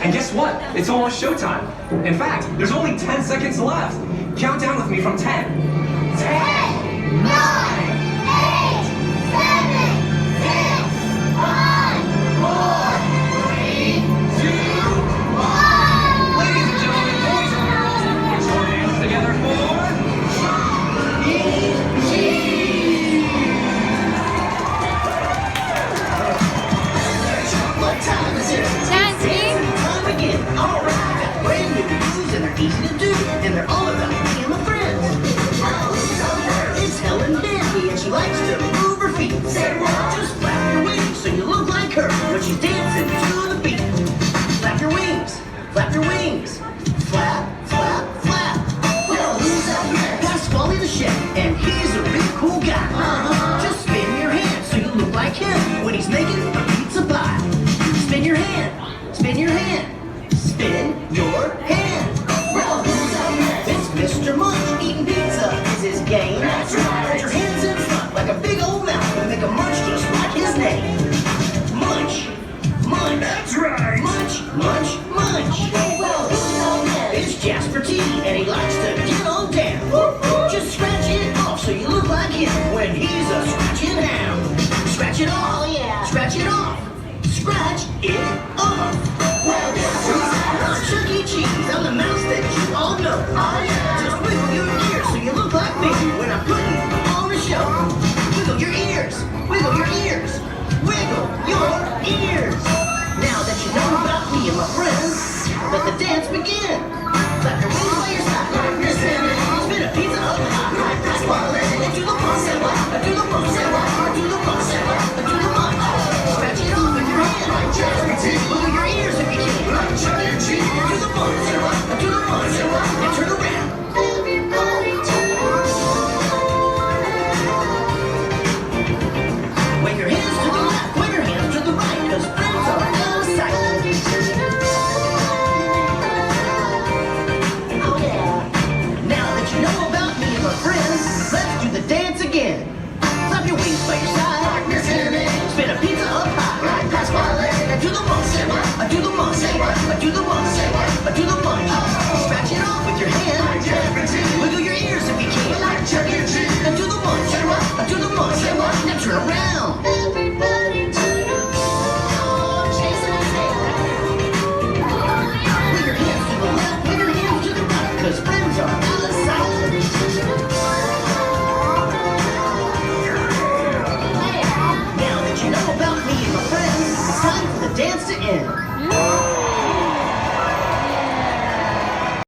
And guess what? It's almost showtime. In fact, there's only 10 seconds left. Count down with me from 10. 10, 9, 8, 7, 6, 5, 4, 3, 2, 1. Ladies and gentlemen, boys and girls, put your hands together for... What time is it? Chance me. Time again. All right. Got brand new moves and they're easy to do. And they're all about me and my friends. It's Helen Dandy and she likes to move her feet. Say what? Just flap your wings so you look like her when she's dancing to the beat. Flap your wings. Flap your wings. Flap, flap, flap. Well, who's up next? That's Wally the chef, and he's a real cool guy. Just spin your hand so you look like him when he's making a pizza pie. Spin your hand. Spin your hand. Spin your hand. Well, who's up next? It's Mr. Munch. Eating pizza is his game. That's right. Put your hands in front like a big old mouth and make a munch just like his name. Munch. Munch. That's right. Munch, munch, munch. Well, who's up next? It's Jasper T, and he likes to get on down. Just scratch it off so you look like him when he's a scratching hound. Scratch it off. Oh, yeah. Scratch it off. Scratch it off. Well, I'm Chuck E. Cheese. I'm the mouse that you all know. Oh, yeah. Just wiggle your ears so you look like me when I'm putting on a show. Wiggle your ears. Wiggle your ears. Wiggle your ears. Now that you know about me and my friends, let the dance begin. Clap your wings by your side like this and spin a pizza up high. That's why I let it do the bump and what? Do the bump and what? Do the bump and what? Do the munch. Scratch it off in your hand like Jasper T. Wiggle your ears if you can. Like Chuck E. Cheese. Do the bump and